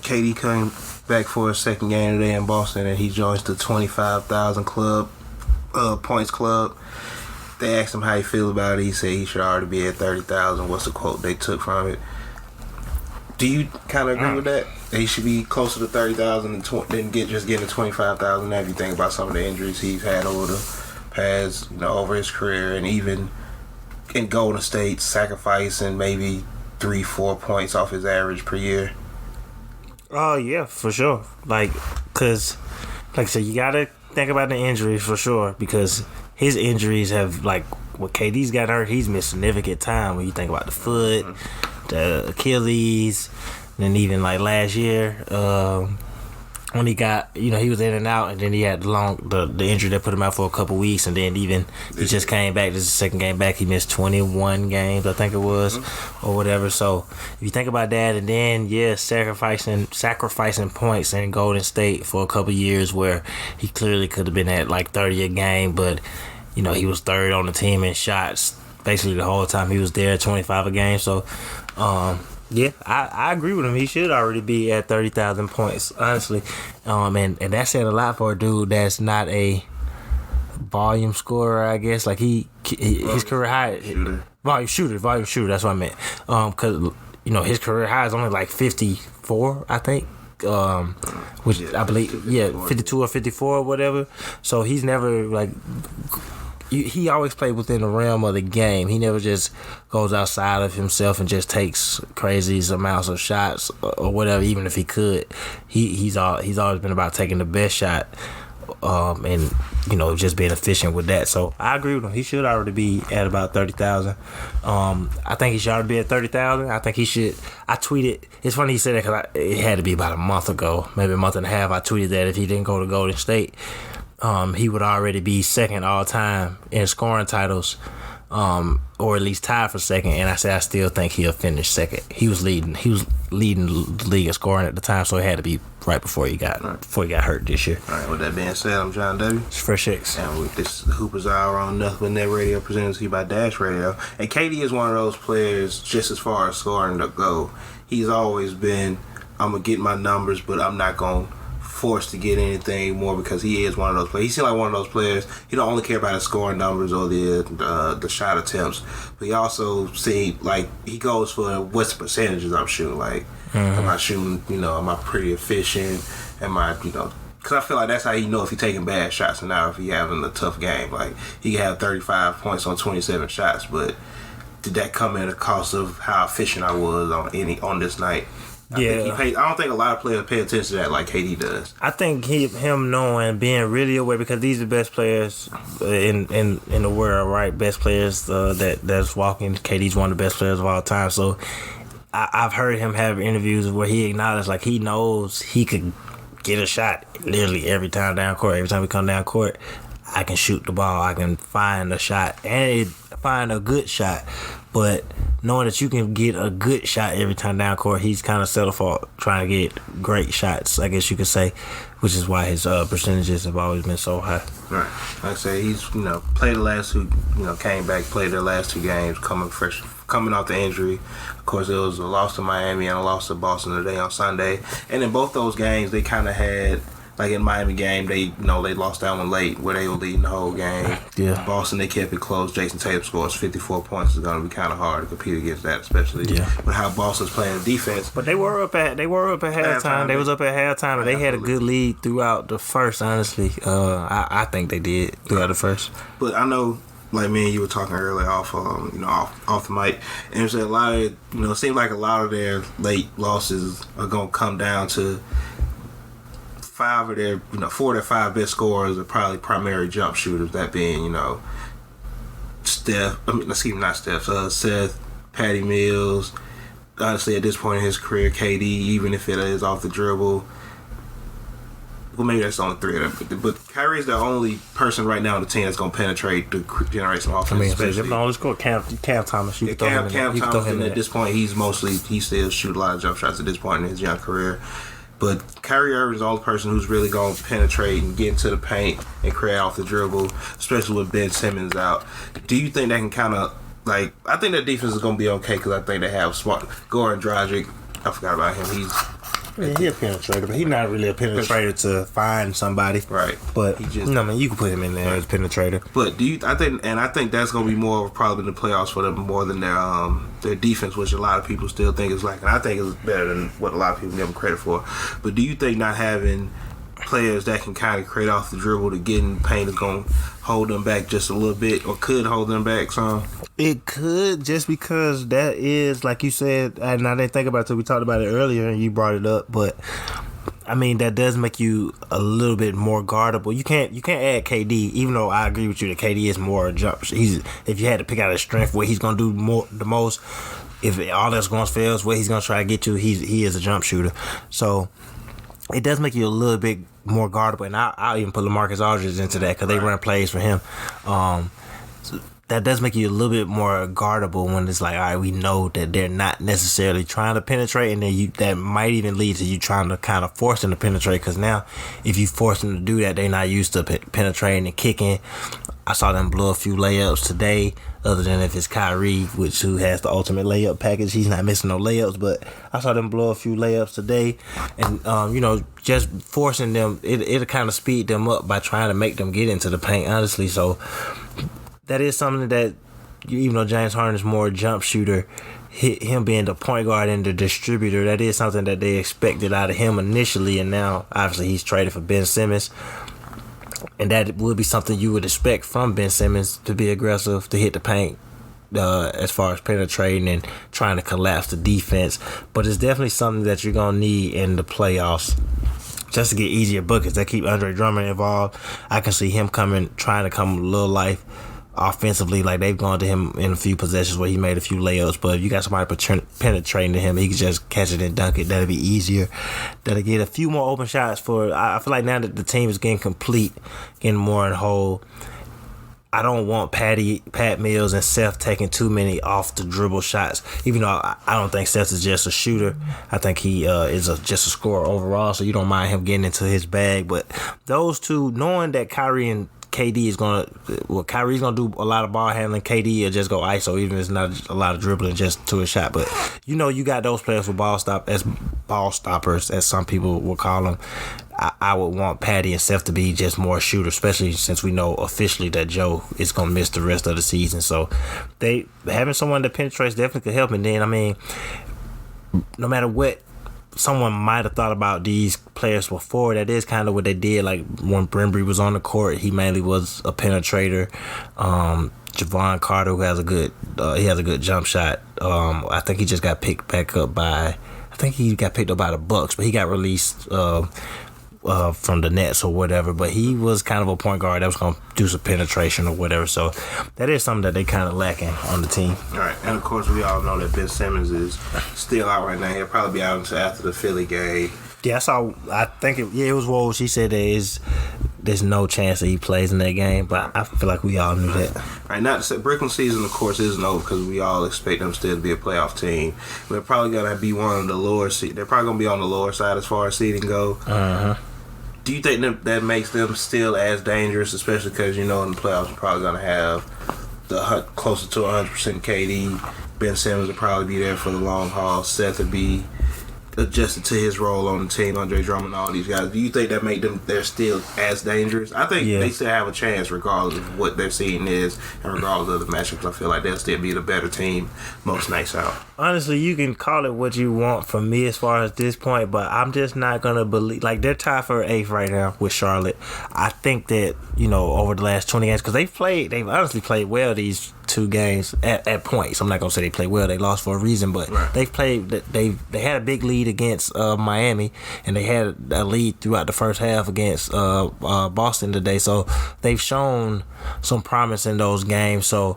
KD came back for his second game today in Boston, and he joins the 25,000 points club. They asked him how he feel about it. He said he should already be at 30,000. What's the quote they took from it? Do you kind of agree with that? That he should be closer to 30,000 than just getting to 25,000? If you think about some of the injuries he's had over the past, over his career, and even in Golden State, sacrificing maybe 3-4 points off his average per year. Oh yeah, for sure. Cause like I said, you gotta think about the injuries for sure, because his injuries have, when KD's got hurt, he's missed significant time. When you think about the foot, the Achilles, and even last year, when he got, he was in and out, and then he had the injury that put him out for a couple weeks, and then he just came back. This is the second game back. He missed 21 games, I think it was, or whatever. So if you think about that, and then sacrificing points in Golden State for a couple years, where he clearly could have been at 30 a game, but he was third on the team in shots basically the whole time he was there, 25 a game. So yeah, I agree with him. He should already be at 30,000 points, honestly. And that said a lot for a dude that's not a volume scorer, I guess. His career high, volume shooter. That's what I meant. Because his career high is only 54, I think. Which I believe, 52 or 54 or whatever. So he's never he always played within the realm of the game. He never just goes outside of himself and just takes crazy amounts of shots or whatever. Even if he could, he's always been about taking the best shot, and just being efficient with that. So I agree with him. He should already be at about 30,000. I think he should already be at 30,000. I think he should. I tweeted. It's funny he said that because it had to be about a month ago, maybe a month and a half. I tweeted that if he didn't go to Golden State, he would already be second all time in scoring titles, or at least tied for second. And I said I still think he'll finish second. He was leading the league in scoring at the time, so it had to be right before he got hurt this year. All right. With that being said, I'm John W. It's Fresh X, and with this Hoopers Hour on Nothing But Net Radio, presented to you by Dash Radio. And KD is one of those players, just as far as scoring to go. He's always been, I'm gonna get my numbers, but I'm not gonna forced to get anything more, because he is one of those players. He seems like one of those players. He don't only care about his scoring numbers or the shot attempts, but he also see he goes for what's the percentages I'm shooting. Am I shooting? Am I pretty efficient? Am I because I feel like that's how he know if he's taking bad shots and not if he having a tough game. He can have 35 points on 27 shots, but did that come at a cost of how efficient I was on this night? I don't think a lot of players pay attention to that like KD does. I think him knowing, being really aware, because these are the best players in the world, right? Best players that's walking. KD's one of the best players of all time. So I've heard him have interviews where he acknowledged he knows he could get a shot literally every time down court. Every time we come down court, I can shoot the ball. I can find a shot and find a good shot. But knowing that you can get a good shot every time down court, he's kind of settled for trying to get great shots, I guess you could say, which is why his percentages have always been so high. Right. Like I say, he's played the last two, came back, played their last two games, coming off the injury. Of course, it was a loss to Miami and a loss to Boston today on Sunday. And in both those games, they kind of had. In Miami game, they lost that one late where they were leading the whole game. Yeah. Boston, they kept it close. Jason Tatum scores 54 points. It's going to be kind of hard to compete against that, especially with how Boston's playing defense. But they were up at halftime. They was up at halftime, and they had a good lead throughout the first. Honestly, I think they did throughout the first. But I know. Me and you were talking earlier off the mic, and there's a lot of it seems like a lot of their late losses are gonna come down to 4 of their 5 best scorers are probably primary jump shooters. That being Seth, Patty Mills. Honestly, at this point in his career, KD, even if it is off the dribble. Well, maybe that's only 3 of them. But Kyrie's the only person right now on the team that's going to penetrate the generation of offense. Let's go Cam Thomas. Cam Thomas, and at this point, he still shoot a lot of jump shots at this point in his young career. But Kyrie Irving is the only person who's really going to penetrate and get into the paint and create off the dribble, especially with Ben Simmons out. Do you think that can kind of, I think that defense is going to be okay because I think they have smart Goran Dragic. I forgot about him. Yeah, he a penetrator, but he's not really a penetrator to find somebody. Right. But you can put him in there as a penetrator. But I think that's gonna be more of a problem in the playoffs for them more than their defense, which a lot of people still think is like, and I think it's better than what a lot of people give them credit for. But do you think not having players that can kind of create off the dribble to get in the paint is going to hold them back just a little bit, or could hold them back some? It could, just because that is, like you said, and I didn't think about it until we talked about it earlier and you brought it up, but I mean, that does make you a little bit more guardable. You can't add KD, even though I agree with you that KD is more a jump. If you had to pick out his strength, where he's going to do the most, if all else going fails, where he's going to try to get to, he is a jump shooter. So it does make you a little bit more guardable, and I'll even put LaMarcus Aldridge into that because they run plays for him. So that does make you a little bit more guardable when it's like, all right, we know that they're not necessarily trying to penetrate, and then that might even lead to you trying to kind of force them to penetrate, because now if you force them to do that, they're not used to penetrating and kicking. I saw them blow a few layups today, other than if it's Kyrie, who has the ultimate layup package. He's not missing no layups, but I saw them blow a few layups today. And, just forcing them, it'll kind of speed them up by trying to make them get into the paint, honestly. So that is something that, even though James Harden is more a jump shooter, him being the point guard and the distributor, that is something that they expected out of him initially. And now, obviously, he's traded for Ben Simmons. And that would be something you would expect from Ben Simmons, to be aggressive, to hit the paint as far as penetrating and trying to collapse the defense. But it's definitely something that you're going to need in the playoffs just to get easier buckets. That keep Andre Drummond involved. I can see him trying to come a little life offensively. Like, they've gone to him in a few possessions where he made a few layups, but if you got somebody penetrating to him, he can just catch it and dunk it. That'll be easier. That'll get a few more open shots I feel like now that the team is getting complete, getting more in whole, I don't want Pat Mills and Seth taking too many off the dribble shots, even though I don't think Seth is just a shooter. I think he is just a scorer overall, so you don't mind him getting into his bag. But those two, knowing that Kyrie and KD Kyrie's gonna do a lot of ball handling. KD will just go ISO, even if it's not a lot of dribbling, just to a shot. But you got those players with ball stoppers, as some people will call them. I would want Patty and Seth to be just more shooter, especially since we know officially that Joe is gonna miss the rest of the season. So having someone that penetrates definitely could help. And then, I mean, no matter what someone might have thought about these players before, that is kind of what they did. Like, when Brimbury was on the court, he mainly was a penetrator. Javon Carter, who has a good jump shot. I think he just got picked up by the Bucks, but he got released from the Nets or whatever. But he was kind of a point guard that was going to do some penetration or whatever. So that is something that they kind of lacking on the team. All right, and of course we all know that Ben Simmons is still out right now. He'll probably be out until after the Philly game. Yeah, I think it was Woj. She said there's no chance that he plays in that game, but I feel like we all knew that. Right, not to say Brooklyn season, of course, isn't over, because we all expect them still to be a playoff team. They're probably gonna be one of the lower seed. They're probably gonna be on the lower side as far as seeding go. Do you think that makes them still as dangerous, especially because in the playoffs you're probably gonna have closer to 100% KD? Ben Simmons will probably be there for the long haul. Seth will be adjusted to his role on the team, Andre Drummond, all these guys. Do you think that make them, they're still as dangerous? I think they still have a chance regardless of what their seeding is and regardless of the matchups. I feel like they'll still be the better team most nights out. Honestly, you can call it what you want from me as far as this point, but I'm just not going to believe, like, they're tied for 8th right now with Charlotte. I think that, over the last 20 games, because they've honestly played well these 2 games at points. I'm not gonna say they played well; they lost for a reason. But they've played. They had a big lead against Miami, and they had a lead throughout the first half against Boston today. So they've shown some promise in those games. So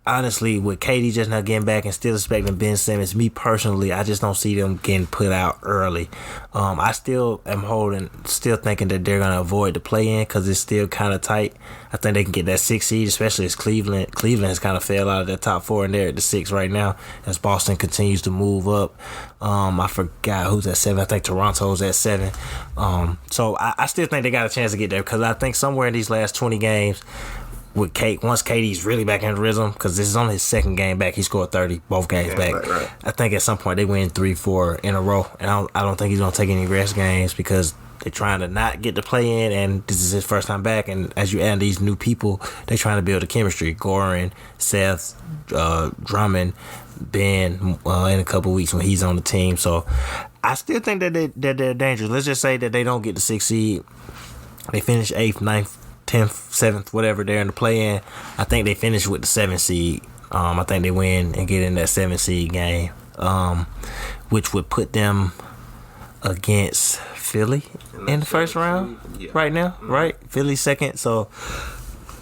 honestly, with KD just not getting back and still expecting Ben Simmons, me personally, I just don't see them getting put out early. I still am still thinking that they're going to avoid the play-in because it's still kind of tight. I think they can get that 6th seed, especially as Cleveland has kind of fell out of that top 4, and they're at the 6 right now as Boston continues to move up. I forgot who's at 7. I think Toronto's at 7. So I still think they got a chance to get there because I think somewhere in these last 20 games, with Kate, once KD's really back in rhythm, because this is only his second game back. He scored 30 both games back. Right. I think at some point they win 3-4 in a row, and I don't think he's gonna take any rest games because they're trying to not get to play in, and this is his first time back. And as you add these new people, they're trying to build a chemistry. Goran, Seth, Drummond, Ben in a couple weeks when he's on the team. So I still think that they're dangerous. Let's just say that they don't get the 6th seed. They finish 8th, 9th, 10th, 7th, whatever they're in the play-in. I think they finish with the 7th seed. I think they win and get in that 7th seed game, which would put them against Philly in the first round right now, right? Philly second. So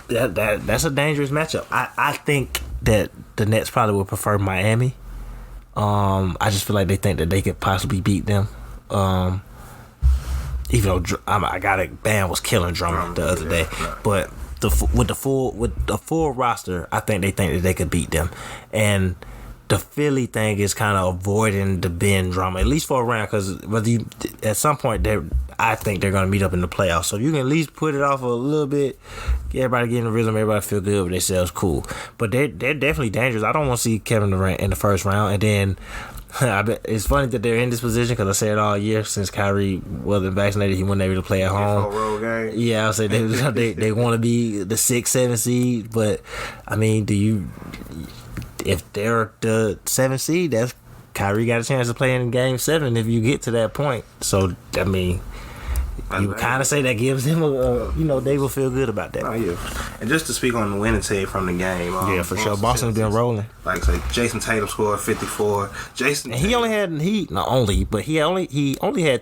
that's a dangerous matchup. I think that the Nets probably would prefer Miami. I just feel like they think that they could possibly beat them. Even though Bam was killing Drummond the other day, but with the full roster, I think they think that they could beat them. And the Philly thing is kind of avoiding the Ben drama, at least for a round, because at some point I think they're going to meet up in the playoffs. So you can at least put it off a little bit, get everybody get in the rhythm, everybody feel good with themselves, cool. But they're definitely dangerous. I don't want to see Kevin Durant in the first round, and then I bet it's funny that they're in this position because I said all year since Kyrie wasn't vaccinated, he wasn't able to play at home. Yeah, I said they want to be the 6th, 7th seed, but I mean, if they're the 7th seed, that's Kyrie got a chance to play in Game 7 if you get to that point. So I mean, you would kind of say that gives them they will feel good about that. Oh, yeah. And just to speak on the winning team from the game. Yeah, for sure. Boston's been rolling. Like I say, Jason Tatum scored 54. And he only had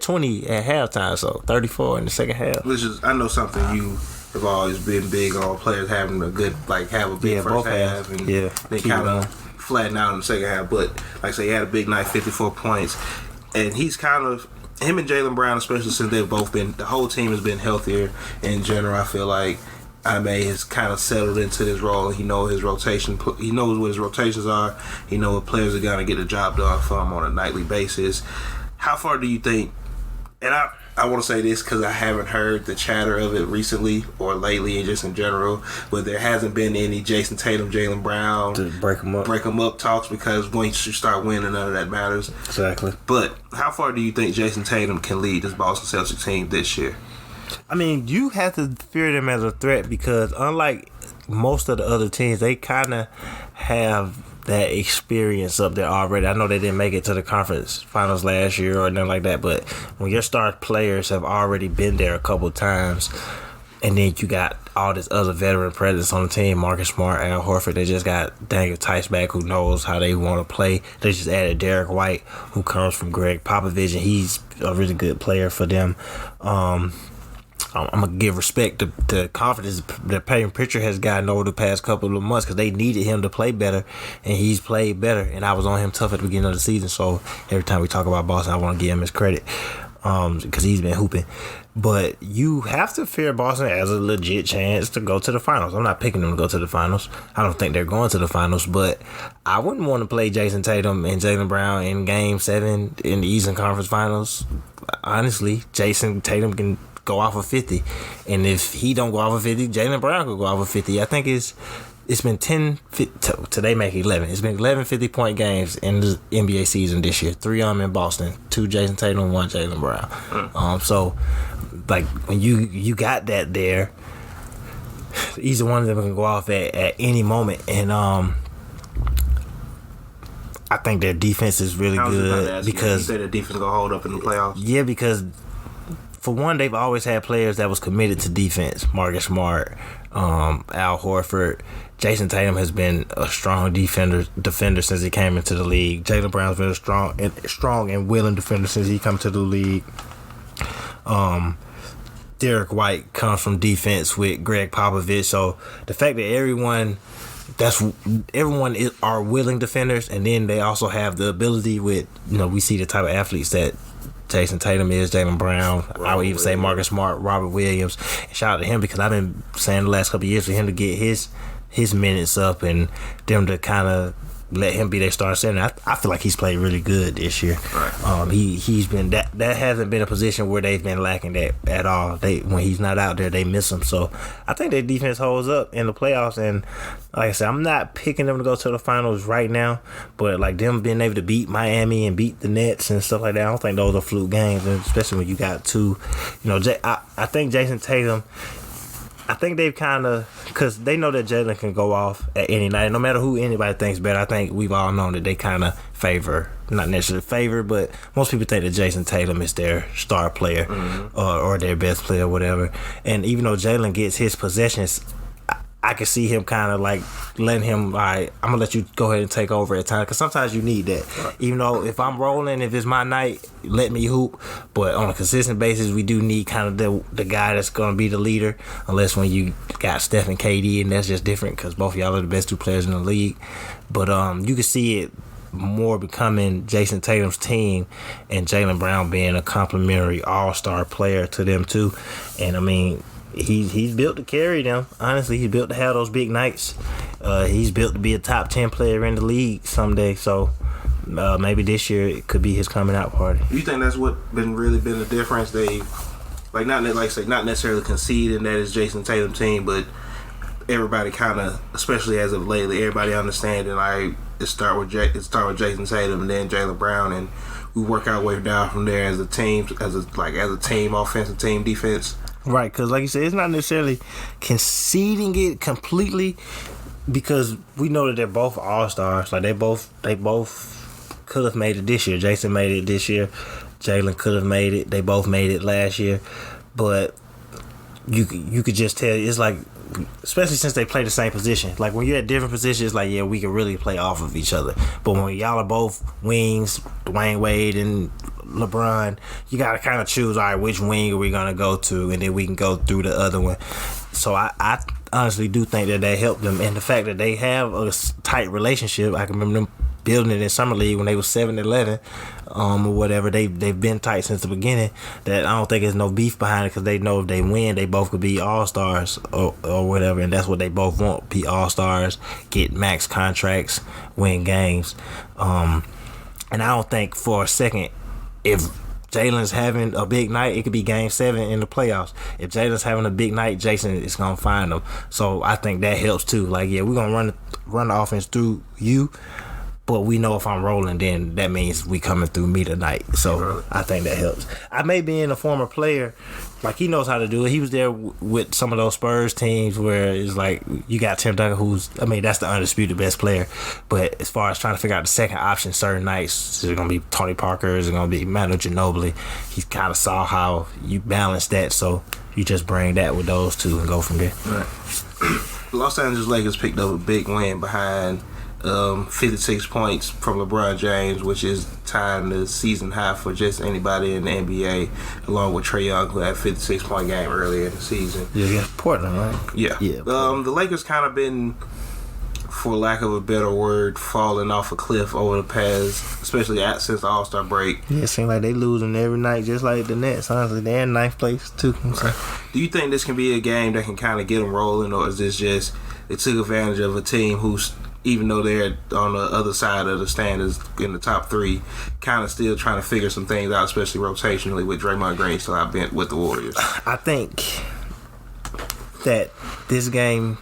20 at halftime, so 34 in the second half. Which is, I know something you have always been big on, players having a good, have a big first half, and they kind of flatten out in the second half. But like I say, he had a big night, 54 points, and he's kind of, him and Jaylen Brown, especially since they've both been, the whole team has been healthier in general. I feel like Ime has kind of settled into this role. He knows his rotation. He knows what his rotations are. He knows what players are gonna get the job done for him on a nightly basis. How far do you think? And I want to say this because I haven't heard the chatter of it recently or lately, and just in general, but there hasn't been any Jason Tatum, Jaylen Brown to break them up talks, because once you start winning, none of that matters. Exactly. But how far do you think Jason Tatum can lead this Boston Celtics team this year? I mean, you have to fear them as a threat because unlike most of the other teams, they kind of have that experience up there already. I know they didn't make it to the conference finals last year or nothing like that, but when your star players have already been there a couple times, and then you got all this other veteran presence on the team, Marcus Smart, Al Horford, they just got Daniel Tice back, who knows how they want to play. They just added Derek White, who comes from Greg Popovich, and he's a really good player for them. I'm going to give respect to the confidence that Peyton Pritchard has gotten over the past couple of months because they needed him to play better, and he's played better. And I was on him tough at the beginning of the season, so every time we talk about Boston, I want to give him his credit because he's been hooping. But you have to fear Boston as a legit chance to go to the finals. I'm not picking them to go to the finals. I don't think they're going to the finals, but I wouldn't want to play Jason Tatum and Jaylen Brown in Game 7 in the Eastern Conference Finals. Honestly, Jason Tatum can go off of 50, and if he don't go off of 50, Jaylen Brown could go off of 50. I think it's been 10 today make 11. It's been 11 50-point games in the NBA season this year. 3 of them in Boston, 2 Jason Tatum, 1 Jaylen Brown. So like when you got that there, either one of them can go off at any moment, and I think their defense is really good because you say their defense gonna hold up in the playoffs. Yeah, because for one, they've always had players that was committed to defense. Marcus Smart, Al Horford. Jason Tatum has been a strong defender since he came into the league. Jaylen Brown's been a strong and willing defender since he come to the league. Derek White comes from defense with Greg Popovich. So the fact that everyone are willing defenders, and then they also have the ability with, we see the type of athletes that Jason Tatum is, Jaylen Brown, I would even say Marcus Smart, Robert Williams. And shout out to him because I've been saying the last couple of years for him to get his minutes up and them to kind of let him be their star center. I feel like he's played really good this year. Right. He's been that hasn't been a position where they've been lacking that at all. When he's not out there, they miss him. So I think their defense holds up in the playoffs. And like I said, I'm not picking them to go to the finals right now, but like them being able to beat Miami and beat the Nets and stuff like that, I don't think those are fluke games, especially when you got two. I think Jason Tatum. I think they've kind of, because they know that Jalen can go off at any night. No matter who anybody thinks better, I think we've all known that they kind of favor, not necessarily favor, but most people think that Jason Tatum is their star player or their best player, whatever. And even though Jalen gets his possessions, I can see him kind of like letting him, all right, I'm going to let you go ahead and take over at times. Because sometimes you need that. Right. Even though if I'm rolling, if it's my night, let me hoop. But on a consistent basis, we do need kind of the guy that's going to be the leader. Unless when you got Steph and KD, and that's just different because both of y'all are the best two players in the league. But you can see it more becoming Jason Tatum's team and Jaylen Brown being a complimentary all-star player to them too. And I mean, he's built to carry them. Honestly, he's built to have those big nights. He's built to be a top 10 player in the league someday. So maybe this year it could be his coming out party. You think that's what really been the difference? They not necessarily conceding that it's Jason Tatum's team, but everybody kind of, especially as of lately, everybody understanding like it start with Jason Tatum and then Jaylen Brown, and we work our way down from there as a team, as a team, offensive team, defense. Right, because like you said, it's not necessarily conceding it completely, because we know that they're both all-stars. Like they both could have made it this year. Jason made it this year. Jalen could have made it. They both made it last year. But you could just tell, it's like, especially since they play the same position. Like when you're at different positions, it's like, yeah, we can really play off of each other. But when y'all are both wings, Dwayne Wade and LeBron, you got to kind of choose, all right, which wing are we going to go to, and then we can go through the other one. So I honestly do think that helped them. And the fact that they have a tight relationship, I can remember them building it in Summer League when they was 7-11 or whatever. They've been tight since the beginning. That I don't think there's no beef behind it, because they know if they win, they both could be all-stars or whatever, and that's what they both want, be all-stars, get max contracts, win games. And I don't think for a second, if Jalen's having a big night, it could be Game 7 in the playoffs. If Jalen's having a big night, Jason is going to find them. So I think that helps too. Like, yeah, we're going to run the offense through you, but we know if I'm rolling, then that means we coming through me tonight. So I think that helps. I may be in a former player, like he knows how to do it. He was there with some of those Spurs teams where it's like you got Tim Duncan, that's the undisputed best player. But as far as trying to figure out the second option certain nights, is it going to be Tony Parker? Is it going to be Manu Ginobili? He kind of saw how you balance that, so you just bring that with those two and go from there. Right. Los Angeles Lakers picked up a big win behind 56 points from LeBron James, which is tying the season high for just anybody in the NBA, along with Trae Young, who had a 56-point game earlier in the season. Yeah, Portland, right? Yeah. The Lakers kind of been, for lack of a better word, falling off a cliff over the past, especially since the All-Star break. Yeah, it seems like they losing every night, just like the Nets. Honestly, they're in ninth place too. Right. Do you think this can be a game that can kind of get them rolling, or is this just they took advantage of a team who's, even though they're on the other side of the standings in the top three, kind of still trying to figure some things out, especially rotationally with Draymond Green still out bent with the Warriors? I think that this game,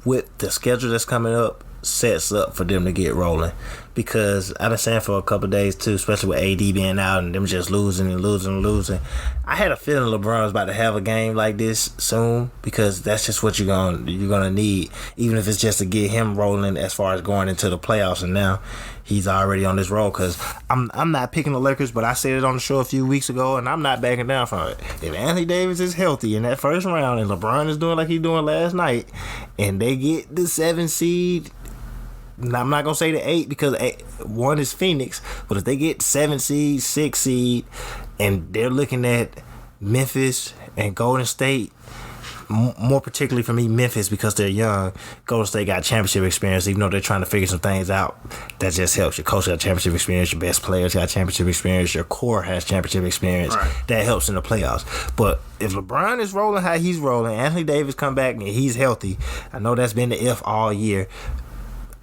with the schedule that's coming up, sets up for them to get rolling. Because I've been saying for a couple of days too, especially with AD being out and them just losing and losing and losing, I had a feeling LeBron was about to have a game like this soon, because that's just what you're gonna need, even if it's just to get him rolling as far as going into the playoffs. And now he's already on this roll, because I'm not picking the Lakers, but I said it on the show a few weeks ago, and I'm not backing down from it. If Anthony Davis is healthy in that first round and LeBron is doing like he's doing last night, and they get the 7 seed, I'm not going to say the 8, because 1 is Phoenix, but if they get 7 seed, 6 seed, and they're looking at Memphis and Golden State, more particularly for me, Memphis, because they're young. Golden State got championship experience, even though they're trying to figure some things out. That just helps. Your coach got championship experience, your best players got championship experience, your core has championship experience. Right. That helps in the playoffs. But if LeBron is rolling how he's rolling, Anthony Davis come back and he's healthy, I know that's been the if all year,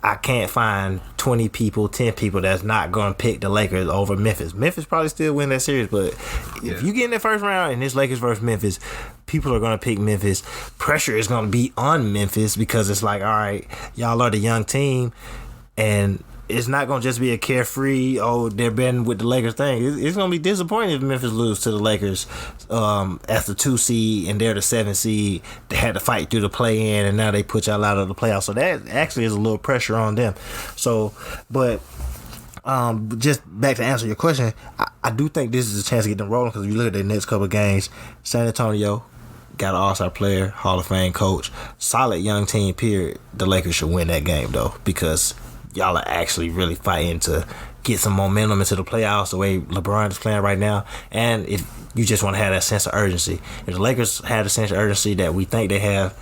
I can't find 20 people, 10 people that's not going to pick the Lakers over Memphis. Memphis probably still win that series, but if you get in that first round and it's Lakers versus Memphis, people are going to pick Memphis. Pressure is going to be on Memphis because it's like, all right, y'all are the young team, and it's not going to just be a carefree, they're betting with the Lakers thing. It's going to be disappointing if Memphis lose to the Lakers as the 2 seed and they're the 7 seed. They had to fight through the play-in, and now they put y'all out of the playoffs. So that actually is a little pressure on them. So, but just back to answer your question, I do think this is a chance to get them rolling because if you look at their next couple of games, San Antonio got an all-star player, Hall of Fame coach, solid young team, period. The Lakers should win that game, though, because y'all are actually really fighting to get some momentum into the playoffs the way LeBron is playing right now. And if you just want to have that sense of urgency, if the Lakers had a sense of urgency that we think they have,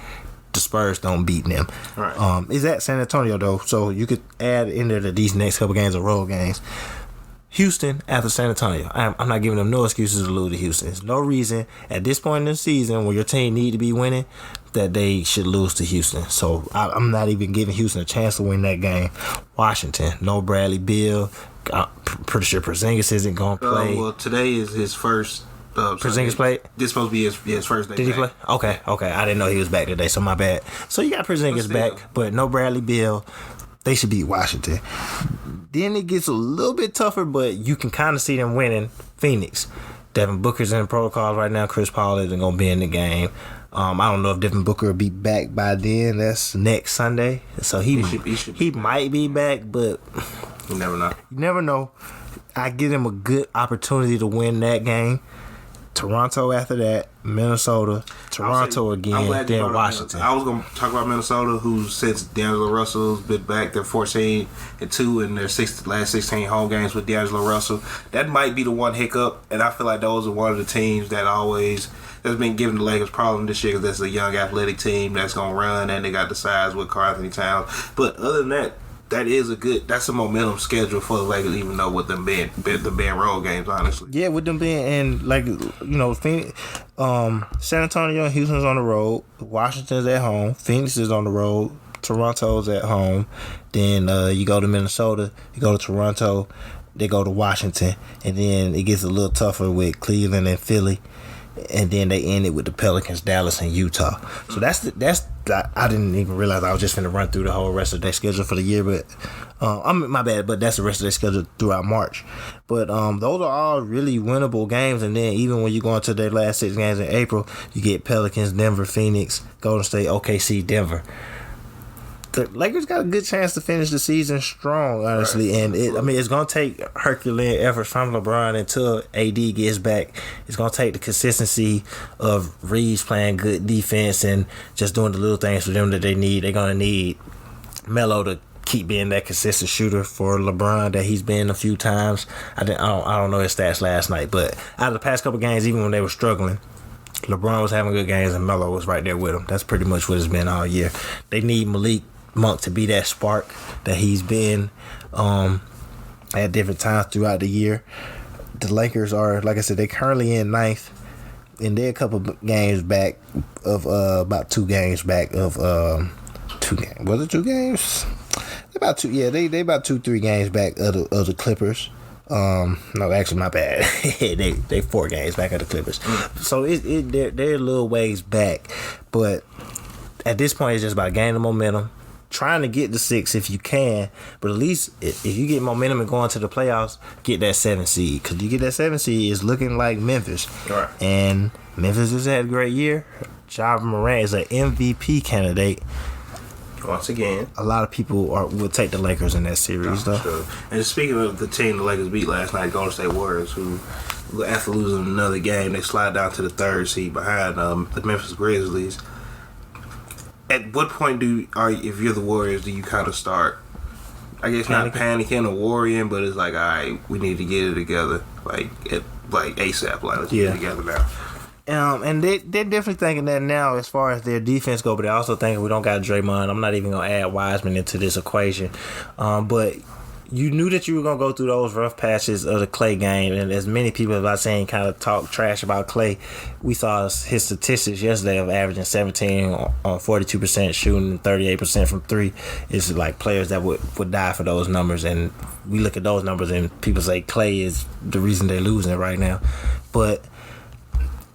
the Spurs don't beat them. Right. Is at San Antonio, though, so you could add in there that these next couple games are road games. Houston after San Antonio. I'm not giving them no excuses to lose to Houston. There's no reason at this point in the season where your team need to be winning that they should lose to Houston. So I'm not even giving Houston a chance to win that game. Washington, no Bradley Beal. I'm pretty sure Porzingis isn't going to play. Well, today is his first. Porzingis played? This supposed to be his first day. Did he play? Okay. I didn't know he was back today, so my bad. So you got Porzingis back, but no Bradley Beal. They should beat Washington. Then it gets a little bit tougher, but you can kind of see them winning Phoenix. Devin Booker's in protocols right now. Chris Paul isn't going to be in the game. I don't know if Devin Booker will be back by then. That's next Sunday. So he might be back, but you never know. You never know. I give them a good opportunity to win that game. Toronto after that, Minnesota, Toronto again, then Washington. I was going to talk about Minnesota, who since D'Angelo Russell's been back, they're 14-2 in their last 16 home games with D'Angelo Russell. That might be the one hiccup, and I feel like those are one of the teams that's been giving the Lakers problem this year because that's a young athletic team that's going to run, and they got the size with Karl Anthony Towns. But other than that, that's a momentum schedule for the Lakers, even though with them being road games, honestly. Yeah, with them being Phoenix, San Antonio and Houston's on the road, Washington's at home, Phoenix is on the road, Toronto's at home. Then you go to Minnesota, you go to Toronto, they go to Washington, and then it gets a little tougher with Cleveland and Philly. And then they end it with the Pelicans, Dallas, and Utah. So that's I didn't even realize I was just going to run through the whole rest of their schedule for the year, but my bad. But that's the rest of their schedule throughout March. But those are all really winnable games. And then even when you go into their last 6 games in April, you get Pelicans, Denver, Phoenix, Golden State, OKC, Denver. The Lakers got a good chance to finish the season strong, honestly. Right. And it's going to take Herculean efforts from LeBron until AD gets back. It's going to take the consistency of Reeves playing good defense and just doing the little things for them that they need. They're going to need Melo to keep being that consistent shooter for LeBron that he's been a few times. I don't know his stats last night, but out of the past couple games, even when they were struggling, LeBron was having good games and Melo was right there with him. That's pretty much what it's been all year. They need Malik Monk to be that spark that he's been at different times throughout the year. The Lakers are, like I said, they're currently in 9th, and they're a couple games back of about 2 games back of 2 games. Was it 2 games? About 2. Yeah, they about 2-3 games back of the Clippers. No, actually, my bad. they 4 games back of the Clippers. So they're a little ways back, but at this point, it's just about gaining momentum. Trying to get the 6 if you can, but at least if you get momentum and going to the playoffs, get that 7 seed. Because you get that 7 seed, it's looking like Memphis. Right. And Memphis has had a great year. Ja Morant is an MVP candidate. Once again, a lot of people will take the Lakers in that series, though. Sure. And speaking of the team the Lakers beat last night, Golden State Warriors, who after losing another game, they slide down to the 3rd seed behind the Memphis Grizzlies. At what point if you're the Warriors, do you kind of start, I guess not panicking or worrying, but it's like, all right, we need to get it together, like ASAP, like let's get it together now. And they're definitely thinking that now as far as their defense go, but they're also thinking we don't got Draymond. I'm not even gonna add Wiseman into this equation, but you knew that you were going to go through those rough patches of the Klay game, and as many people have been saying kind of talk trash about Klay, we saw his statistics yesterday of averaging 17 on 42% shooting, 38% from three. It's like players that would die for those numbers, and we look at those numbers and people say Klay is the reason they're losing right now. But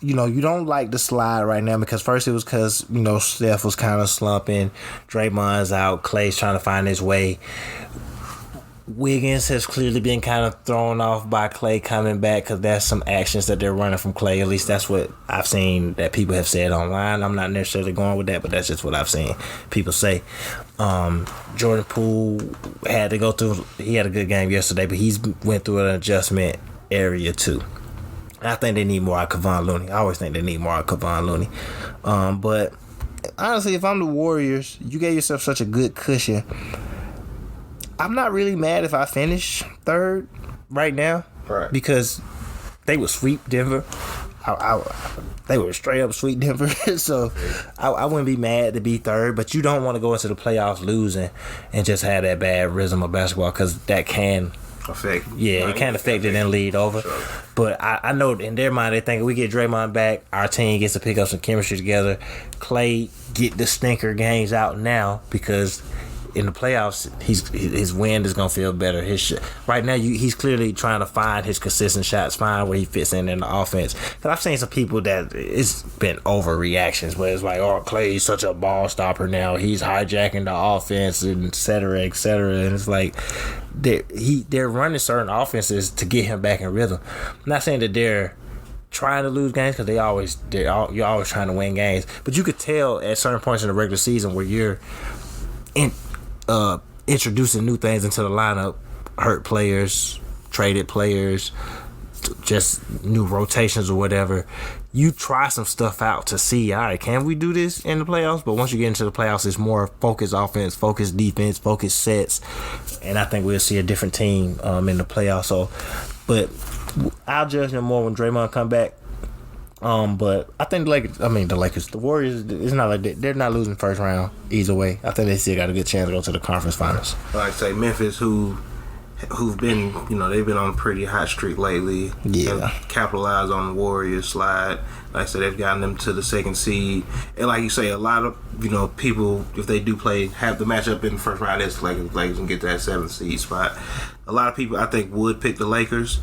you don't like the slide right now because first it was because, Steph was kind of slumping, Draymond's out, Klay's trying to find his way. Wiggins has clearly been kind of thrown off by Klay coming back because there's some actions that they're running from Klay. At least that's what I've seen that people have said online. I'm not necessarily going with that, but that's just what I've seen people say. Jordan Poole had to go through. He had a good game yesterday, but he's went through an adjustment area too. I think they need more out of Kevon Looney. I always think they need more out of Kevon Looney. But honestly, if I'm the Warriors, you gave yourself such a good cushion. I'm not really mad if I finish third right now. Right. Because they would sweep Denver. They would straight up sweep Denver. So I wouldn't be mad to be third. But you don't want to go into the playoffs losing and just have that bad rhythm of basketball because that can affect. Yeah, it can affect it and lead over. Sure. But I know in their mind they think we get Draymond back, our team gets to pick up some chemistry together. Klay get the stinker games out now because in the playoffs, his wind is gonna feel better. Right now, he's clearly trying to find his consistent shots, find where he fits in the offense. Because I've seen some people that it's been overreactions, where it's like, oh, Klay's such a ball stopper now. He's hijacking the offense, and et cetera, et cetera. And it's like they're running certain offenses to get him back in rhythm. I'm not saying that they're trying to lose games because you're always trying to win games, but you could tell at certain points in the regular season where you're introducing new things into the lineup, hurt players, traded players, just new rotations or whatever. You try some stuff out to see, all right, can we do this in the playoffs? But once you get into the playoffs, it's more focused offense, focused defense, focused sets, and I think we'll see a different team in the playoffs. So, but I'll judge them more when Draymond come back. But I think the Warriors, it's not like they're not losing first round either way. I think they still got a good chance to go to the conference finals. Like I say, Memphis, who've been, they've been on a pretty hot streak lately. Yeah. Capitalized on the Warriors slide. Like I said, they've gotten them to the second seed. And like you say, a lot of, people, if they do have the matchup in the first round, it's like Lakers can get that 7th seed spot. A lot of people, I think, would pick the Lakers.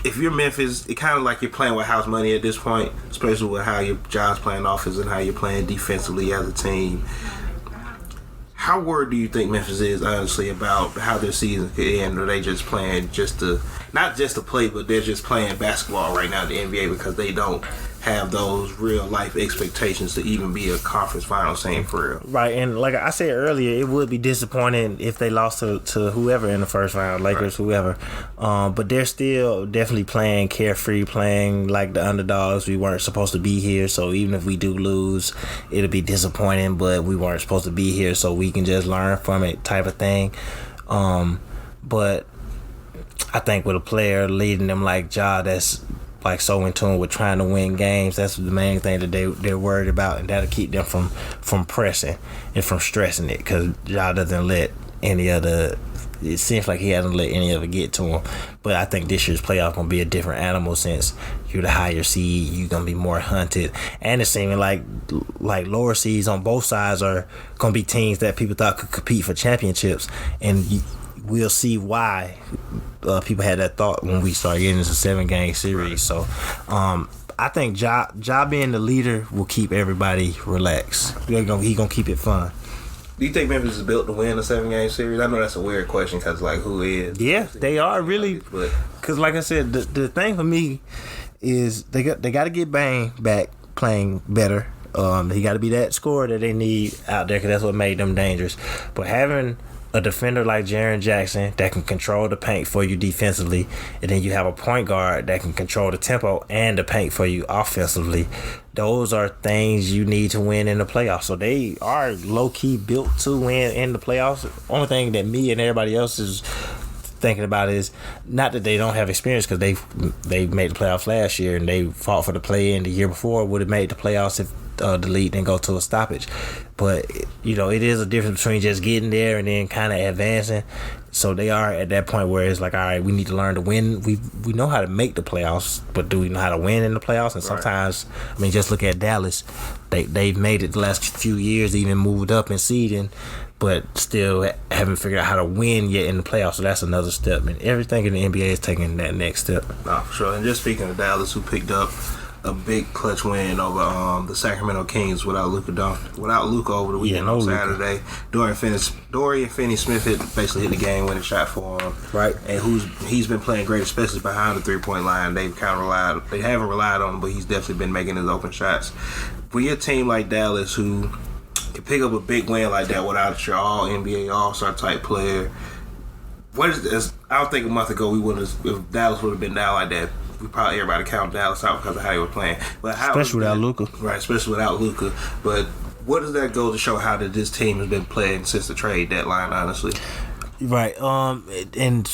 If you're Memphis, it kind of like you're playing with house money at this point, especially with how your job's playing offense and how you're playing defensively as a team. How worried do you think Memphis is, honestly, about how their season could end? Or they just playing not just to play, but they're just playing basketball right now in the NBA because they don't have those real life expectations to even be a conference final team for real. Right, and like I said earlier, it would be disappointing if they lost to whoever in the first round, Lakers, right. Whoever. But they're still definitely playing carefree, playing like the underdogs. We weren't supposed to be here, so even if we do lose, it'll be disappointing, but we weren't supposed to be here, so we can just learn from it type of thing. But I think with a player leading them like Ja, that's like so in tune with trying to win games, that's the main thing that they're worried about, and that'll keep them from pressing and from stressing it, because Ja doesn't let any other. It seems like he hasn't let any of it get to him. But I think this year's playoff gonna be a different animal since you're the higher seed. You're gonna be more hunted, and it's seeming like lower seeds on both sides are gonna be teams that people thought could compete for championships, and we'll see why people had that thought when we start getting into 7-game series. So I think Ja being the leader will keep everybody relaxed. He gonna keep it fun. Do you think Memphis is built to win a 7-game series? I know that's a weird question because, who is? Yeah, they are really. Because, like I said, the thing for me is they got to get Bane back playing better. He got to be that scorer that they need out there, because that's what made them dangerous. But having a defender like Jaren Jackson that can control the paint for you defensively, and then you have a point guard that can control the tempo and the paint for you offensively, those are things you need to win in the playoffs. So they are low-key built to win in the playoffs. Only thing that me and everybody else is thinking about is not that they don't have experience, because they made the playoffs last year and they fought for the play-in the year before, would have made the playoffs if delete and go to a stoppage. But it is a difference between just getting there and then kind of advancing. So they are at that point where it's like, all right, we need to learn to win. We know how to make the playoffs, but do we know how to win in the playoffs? And sometimes, I mean, just look at Dallas. They've made it the last few years, even moved up in seeding, but still haven't figured out how to win yet in the playoffs. So that's another step. And everything in the NBA is taking that next step. No, for sure. And just speaking of Dallas, who picked up a big clutch win over the Sacramento Kings without Luka over the weekend on Saturday. Dorian Finney-Smith basically hit the game-winning shot for him. Right. And he's been playing great, especially behind the three-point line. They haven't relied on him, but he's definitely been making his open shots. For your team like Dallas, who can pick up a big win like that without your All-NBA, All-Star type player, I don't think a month ago if Dallas would have been down like that, everybody counted Dallas out because of how they were playing. But especially without Luka. Right, especially without Luka. But what does that go to show how that this team has been playing since the trade deadline, honestly? Right. And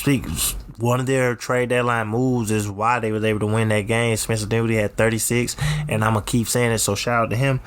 one of their trade deadline moves is why they was able to win that game. Spencer Dinwiddie had 36, and I'm going to keep saying it, so shout out to him.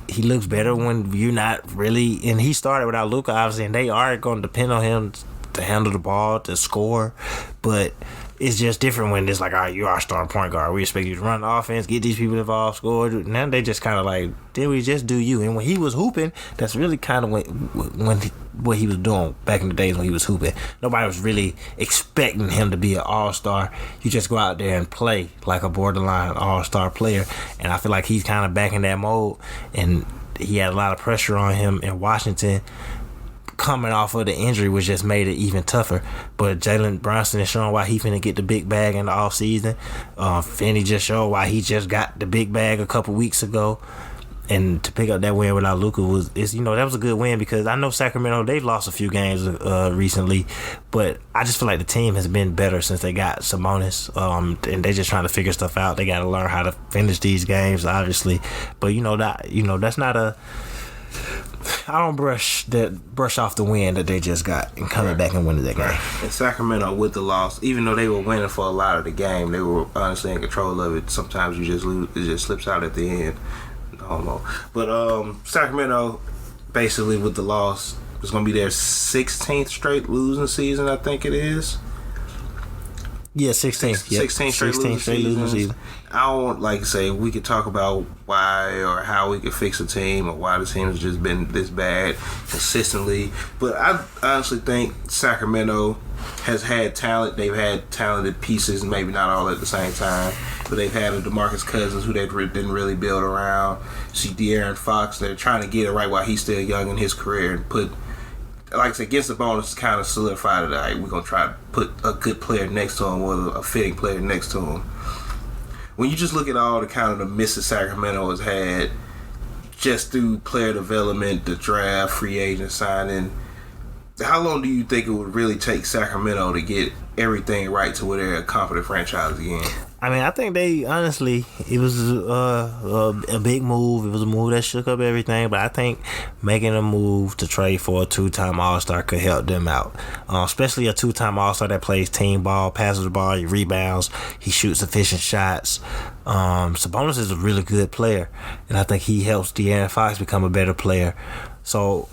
He looks better when you're not really, and he started without Luka, obviously, and they are going to depend on him to handle the ball, to score, but it's just different when it's like, all right, you are a starting point guard. We expect you to run the offense, get these people involved, score. Now they just kind of like, did we just do you? And when he was hooping, that's really kind of what he was doing back in the days when he was hooping. Nobody was really expecting him to be an all-star. You just go out there and play like a borderline all-star player. And I feel like he's kind of back in that mode. And he had a lot of pressure on him in Washington. Coming off of the injury, which just made it even tougher. But Jalen Brunson is showing why he finna get the big bag in the offseason. Finney just showed why he just got the big bag a couple weeks ago. And to pick up that win without Luka that was a good win, because I know Sacramento, they've lost a few games recently, but I just feel like the team has been better since they got Sabonis, and they're just trying to figure stuff out. They got to learn how to finish these games, obviously. But that's not a. I don't brush off the win that they just got and coming back and winning that game. And Sacramento, with the loss, even though they were winning for a lot of the game, they were honestly in control of it. Sometimes you just lose; it just slips out at the end. Almost. But Sacramento, basically with the loss, is going to be their 16th straight losing season, I think it is. Yeah, 16th. 16th straight losing season. I don't say we could talk about why or how we could fix a team or why the team has just been this bad consistently. But I honestly think Sacramento has had talent. They've had talented pieces, maybe not all at the same time. But they've had a DeMarcus Cousins who they didn't really build around. See De'Aaron Fox, they're trying to get it right while he's still young in his career and put, like I said, against the bonus kind of solidified it. Like, we're going to try to put a good player next to him or a fitting player next to him. When you just look at all the kind of the misses Sacramento has had just through player development, the draft, free agent signing, how long do you think it would really take Sacramento to get everything right to where they're a competent franchise again? I mean, I think they, honestly, it was a big move. It was a move that shook up everything, but I think making a move to trade for a two-time All-Star could help them out, especially a two-time All-Star that plays team ball, passes the ball, he rebounds, he shoots efficient shots. Sabonis is a really good player, and I think he helps De'Aaron Fox become a better player. So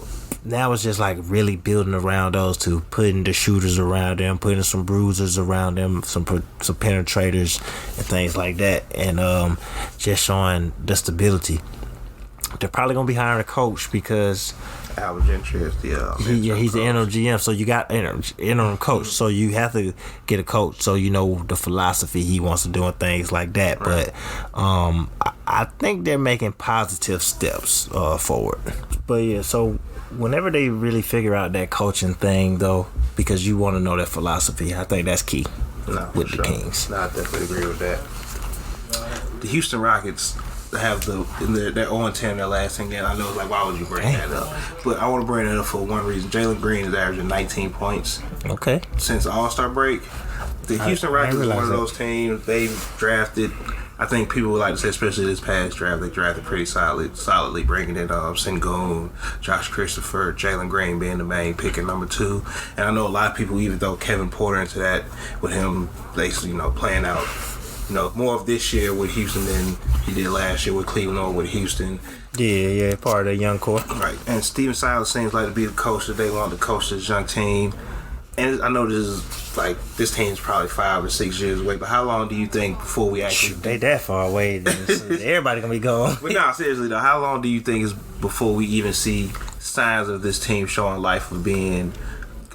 now it's just like really building around those two, putting the shooters around them, putting some bruisers around them, some penetrators and things like that, and just showing the stability. They're probably gonna be hiring a coach because Albert Gentry is the he's the interim GM, so you got interim coach, so you have to get a coach so you know the philosophy he wants to do and things like that. Right. But I think they're making positive steps forward. But yeah, so whenever they really figure out that coaching thing, though, because you want to know their philosophy, I think that's key with the Kings. No, I definitely agree with that. The Houston Rockets have they're 0-10 in their last 10 games. I know it's like, why would you bring that up? But I want to bring it up for one reason. Jalen Green is averaging 19 points. Okay. Since the All-Star break. The Houston Rockets is one of those teams they've drafted. I think people would like to say, especially this past draft, they drafted pretty solidly, bringing in Sengun, Josh Christopher, Jalen Green being the main pick at number 2. And I know a lot of people even throw Kevin Porter into that with him, basically, playing out more of this year with Houston than he did last year with Cleveland or with Houston. Yeah, part of the young core. Right. And Steven Silas seems like to be the coach that they want to coach this young team. And I know this team's probably 5 or 6 years away, but how long do you think before we actually... They that far away. Everybody going to be gone. But no, seriously though, how long do you think is before we even see signs of this team showing life of being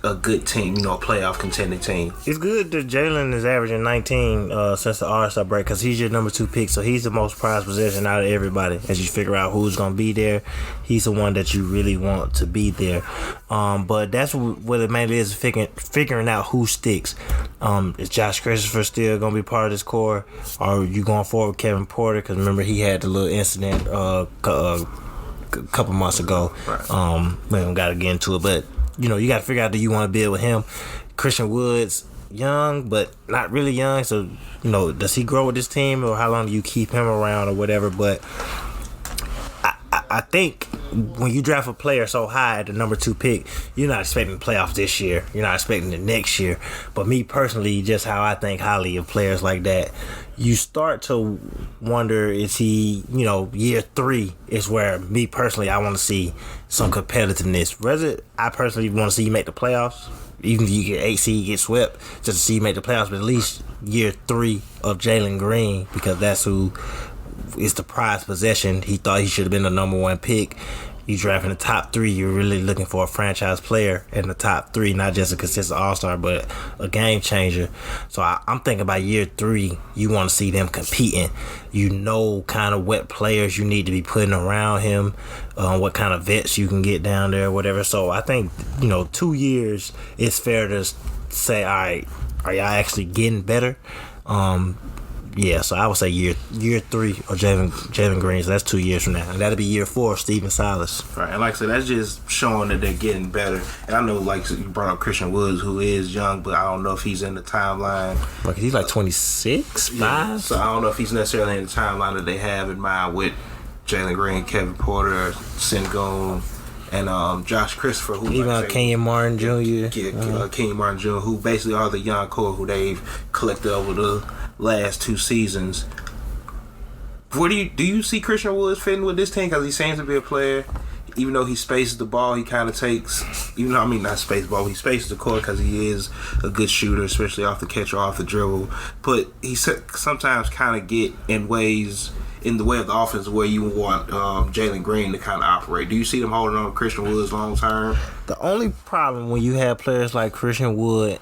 a good team, a playoff contending team? It's good that Jalen is averaging 19 since the All-Star break because he's your number 2 pick, so he's the most prized possession out of everybody. As you figure out who's going to be there, he's the one that you really want to be there. But that's what it mainly is, figuring out who sticks. Is Josh Christopher still going to be part of this core? Or are you going forward with Kevin Porter? Because remember, he had the little incident a couple months ago. Right. We don't got to get into it, but you got to figure out, do you want to build with him? Christian Woods, young, but not really young. So, does he grow with this team, or how long do you keep him around or whatever? But I think when you draft a player so high at the number 2 pick, you're not expecting the playoffs this year. You're not expecting it next year. But me personally, just how I think highly of players like that, you start to wonder, is he, year 3 is where me personally, I want to see some competitiveness. Whether I personally want to see you make the playoffs, even if you get 8 seed, get swept, just to see you make the playoffs, but at least year 3 of Jalen Green, because that's who is the prized possession. He thought he should have been the number 1 pick. You draft in the top 3, you're really looking for a franchise player in the top 3, not just a consistent all-star, but a game changer. So I'm thinking about year 3, you want to see them competing. Kind of what players you need to be putting around him, what kind of vets you can get down there, whatever. So I think, 2 years, it's fair to say, all right, are y'all actually getting better? Yeah, so I would say year 3 of Jalen Green. So that's 2 years from now, and that'll be year 4 of Steven Silas. Right, and like I said, that's just showing that they're getting better. And I know, like you brought up Christian Woods, who is young, but I don't know if he's in the timeline. Like he's like 26, 5. Yeah, so I don't know if he's necessarily in the timeline that they have in mind with Jalen Green, Kevin Porter, Sengun, and Josh Christopher, who even Kenyon Martin Jr. Kenyon Martin Jr., who basically are the young core who they've collected over the last 2 seasons. Do you see Christian Woods fitting with this team? Because he seems to be a player, even though he spaces the ball, he kind of takes, not space the ball, he spaces the court because he is a good shooter, especially off the catch or off the dribble. But he sometimes kind of get in the way of the offense where you want Jalen Green to kind of operate. Do you see them holding on to Christian Woods long term? The only problem when you have players like Christian Wood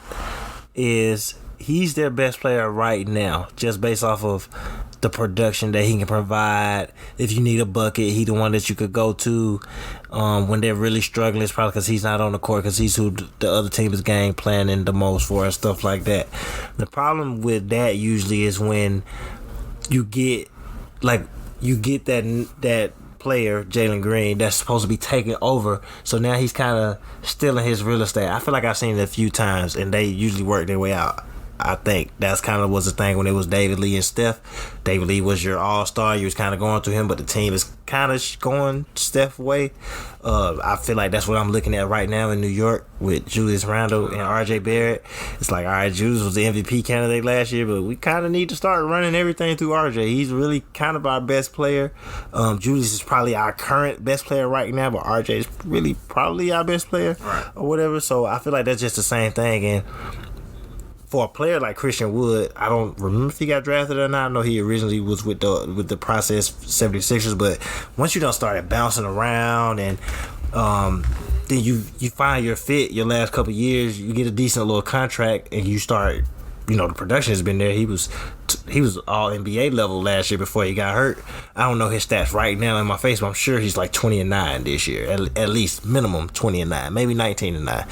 is he's their best player right now, just based off of the production that he can provide. If you need a bucket, he's the one that you could go to. When they're really struggling, it's probably because he's not on the court, because he's who the other team is game planning the most for and stuff like that. The problem with that usually is when you get that player, Jalen Green, that's supposed to be taking over. So now he's kind of stealing his real estate. I feel like I've seen it a few times, and they usually work their way out. I think that's kind of was the thing when it was David Lee and Steph. David Lee was your all-star. You was kind of going through him, but the team is kind of going Steph way. I feel like that's what I'm looking at right now in New York with Julius Randle and RJ Barrett. It's like, all right, Julius was the MVP candidate last year, but we kind of need to start running everything through RJ. He's really kind of our best player. Julius is probably our current best player right now, but RJ is really probably our best player, right, or whatever. So I feel like that's just the same thing. And for a player like Christian Wood, I don't remember if he got drafted or not. I know he originally was with the process 76ers, but once you don't start bouncing around and then you find your fit your last couple of years, you get a decent little contract and you start, the production has been there. He was all NBA level last year before he got hurt. I don't know his stats right now in my face, but I'm sure he's like 20-9 this year, at least minimum 20-9, maybe 19-9.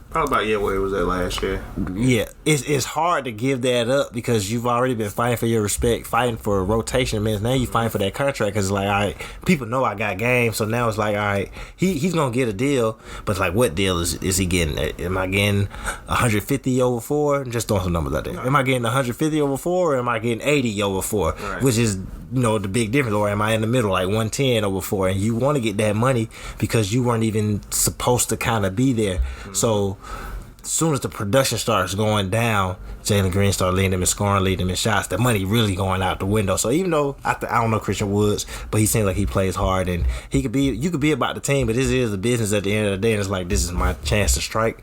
Probably about where it was at last year. Yeah, it's hard to give that up because you've already been fighting for your respect, fighting for rotation minutes. Now you fighting for that contract because it's like, all right, people know I got game, so now it's like, all right, he's gonna get a deal, but it's like, what deal is he getting? Am I getting 150 over 4? I'm just throwing some numbers out there. Am I getting 150 over 4, or am I getting 80 over 4? Right. Which is the big difference. Or am I in the middle, like 110 over 4? And you want to get that money because you weren't even supposed to kind of be there. Mm-hmm. So as soon as the production starts going down, Jalen Green started leading them in scoring, leading them in shots. The money really going out the window. So even though I don't know Christian Woods, but he seems like he plays hard and you could be about the team, but this is a business at the end of the day, and it's like this is my chance to strike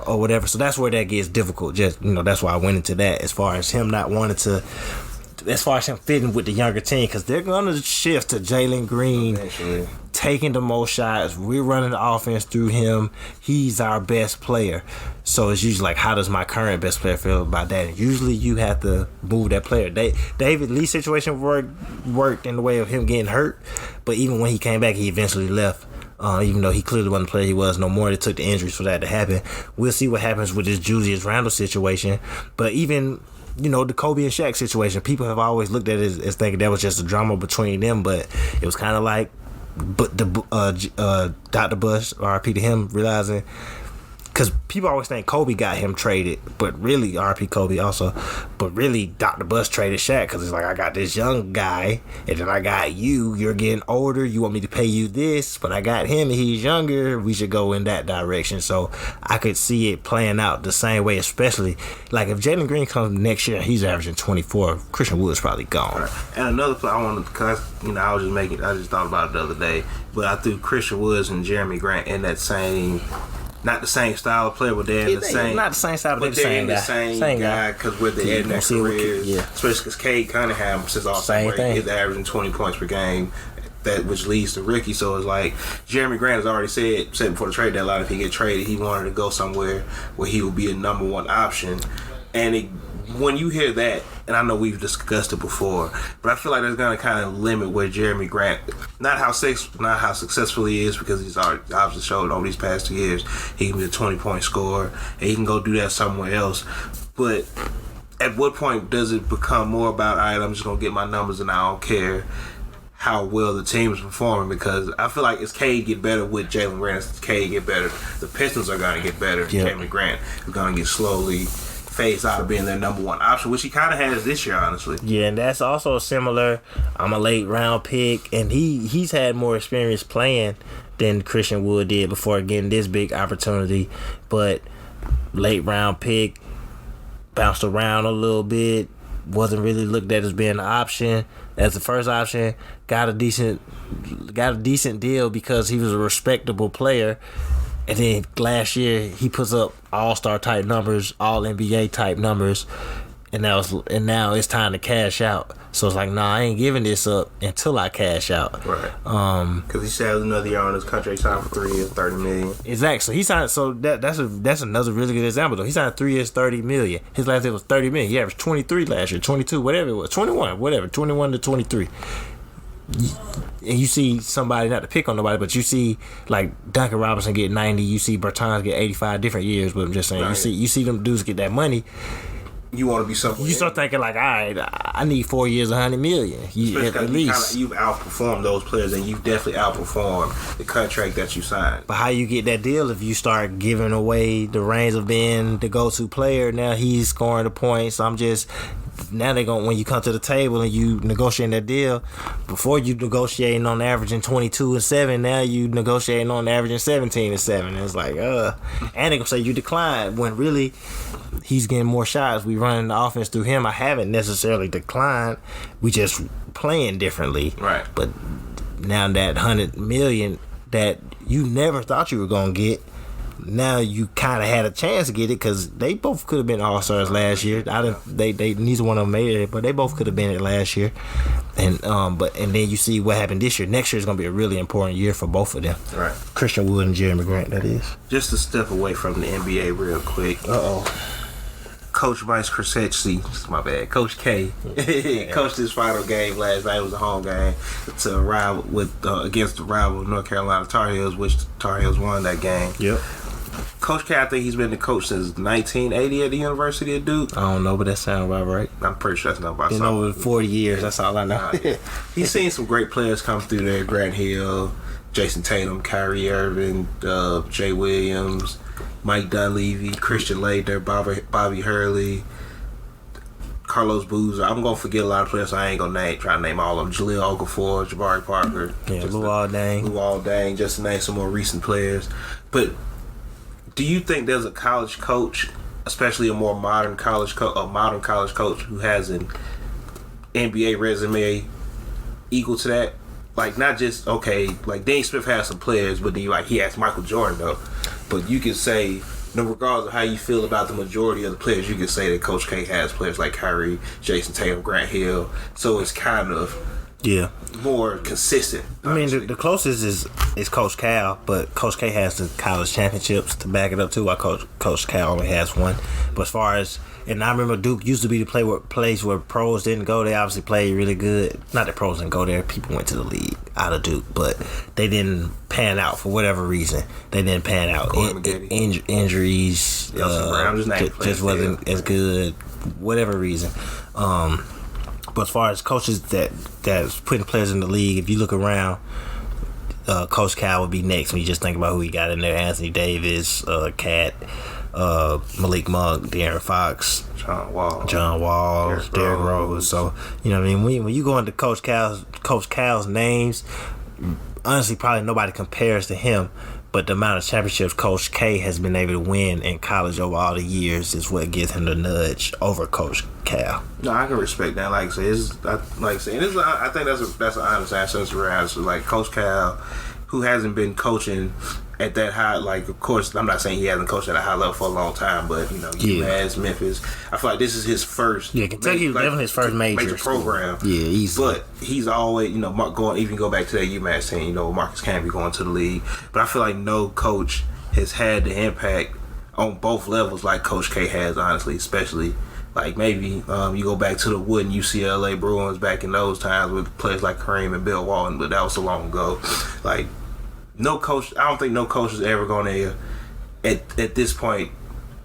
or whatever. So that's where that gets difficult. Just that's why I went into that as far as him not wanting to. As far as him fitting with the younger team, because they're going to shift to Jalen Green eventually, taking the most shots. We're running the offense through him. He's our best player. So it's usually like, how does my current best player feel about that? And usually you have to move that player. David Lee's situation worked in the way of him getting hurt, but even when he came back, he eventually left. Even though he clearly wasn't the player he was no more, it took the injuries for that to happen. We'll see what happens with this Julius Randle situation. But even the Kobe and Shaq situation, people have always looked at it as thinking that was just a drama between them, but it was kind of like Dr. Bush, RIP to him, realizing, because people always think Kobe got him traded, but really, RP Kobe also, but really Dr. Bush traded Shaq, because it's like, I got this young guy, and then I got you're getting older, you want me to pay you this, but I got him and he's younger, we should go in that direction. So I could see it playing out the same way, especially, like if Jalen Green comes next year and he's averaging 24, Christian Wood's probably gone. Right. And another play I wanted, because I just thought about it the other day, but I threw Christian Woods and Jeremy Grant in that same. Not the same style of player, but they're the same. Not the same style, but they're the same guy. Because with the end of their careers, especially because Cade Cunningham, since All-Star break, is averaging 20 points per game, which leads to Ricky. So it's like Jeremy Grant has already said before the trade deadline, if he get traded, he wanted to go somewhere where he would be a number one option. And when you hear that, and I know we've discussed it before, but I feel like that's going to kind of limit where Jeremy Grant, not how successful he is, because he's already obviously showed over these past 2 years he can be a 20-point scorer and he can go do that somewhere else. But at what point does it become more about, all right, I'm just going to get my numbers and I don't care how well the team is performing? Because I feel like as Cade get better with Jalen Grant, as Cade get better, the Pistons are going to get better. Yep. Jeremy Grant is going to get slowly phased out of being their number one option, which he kind of has this year, honestly. Yeah, and that's also similar. I'm a late round pick, and he's had more experience playing than Christian Wood did before getting this big opportunity. But late round pick, bounced around a little bit, wasn't really looked at as being an option. As the first option, got a decent deal because he was a respectable player. And then last year he puts up all-star type numbers, all NBA type numbers, and now it's time to cash out. So it's like, nah, I ain't giving this up until I cash out. Right. Because he still has another year on his contract. He signed for 3 years, $30 million. Exactly. So he signed. So that's another really good example though. He signed 3 years, $30 million. His last year was $30 million. He averaged 23 last year, 22, whatever it was, 21, whatever, 21 to 23. And you see somebody, not to pick on nobody, but you see like Duncan Robinson get 90, you see Bertans get 85 different years, but I'm just saying, right. you see them dudes get that money. You want to be somewhere. You start thinking like, all right, I need 4 years, $100 million. At least you've outperformed those players, and you've definitely outperformed the contract that you signed. But how you get that deal if you start giving away the reins of being the go-to player? Now he's scoring the points. Now they're going, when you come to the table and you negotiate that deal, before you negotiating on averaging 22-7, now you negotiating on averaging 17-7. It's like, and they're gonna say you declined when really he's getting more shots. We running the offense through him. I haven't necessarily declined. We just playing differently. Right. But now that $100 million that you never thought you were gonna get, now you kind of had a chance to get it because they both could have been All-Stars last year. They neither one of them made it, but they both could have been it last year. And then you see what happened this year. Next year is going to be a really important year for both of them. Right. Christian Wood and Jeremy Grant, that is. Just to step away from the NBA real quick. Coach Mike Krzyzewski, my bad. Coach K coached his final game last night. It was a home game against the rival North Carolina Tar Heels, which the Tar Heels won that game. Yep. Coach K, I think he's been the coach since 1980 at the University of Duke. I don't know, but that sounds about right. I'm pretty sure that's not about something. Been over 40 years, that's all I know. He's seen some great players come through there. Grant Hill, Jason Tatum, Kyrie Irving, Jay Williams, Mike Dunleavy, Christian Laettner, Bobby Hurley, Carlos Boozer. I'm going to forget a lot of players, so I ain't going to try to name all of them. Jaleel Okafor, Jabari Parker. Yeah, Luol Deng, just to name some more recent players. But Do you think there's a college coach, especially a modern college coach who has an NBA resume equal to that? Like, not just, okay, like Dean Smith has some players, but then he has Michael Jordan though. But you can say, regardless of how you feel about the majority of the players, you can say that Coach K has players like Kyrie, Jason Tatum, Grant Hill. So it's kind of more consistent. I mean, the closest is Coach Cal, but Coach K has the college championships to back it up too. While Coach Cal only has one. But as far as, and I remember Duke used to be the place where pros didn't go. They obviously played really good. Not that pros didn't go there. People went to the league out of Duke, but they didn't pan out for whatever reason. They didn't pan out. Injuries just wasn't as good. Whatever reason. But as far as coaches that's putting players in the league, if you look around, Coach Cal would be next when you just think about who he got in there. Anthony Davis, Cat, Malik Monk, De'Aaron Fox, John Wall, Derrick Rose. So, you know what I mean? When you go into Coach Cal's names, honestly, probably nobody compares to him. But the amount of championships Coach K has been able to win in college over all the years is what gives him the nudge over Coach Cal. No, I can respect that. I think that's an honest answer. Like Coach Cal, who hasn't been coaching at that high, like, of course, I'm not saying he hasn't coached at a high level for a long time, but, UMass, Memphis, I feel like this is his first. Yeah, Kentucky was definitely his first major program. Yeah, easily. But he's always, go back to that UMass team, Marcus Camby going to the league. But I feel like no coach has had the impact on both levels like Coach K has, honestly, especially. Like, maybe you go back to the wooden UCLA Bruins back in those times with players like Kareem and Bill Walton, but that was so long ago. Like, no coach, I don't think no coach is ever going to, at this point,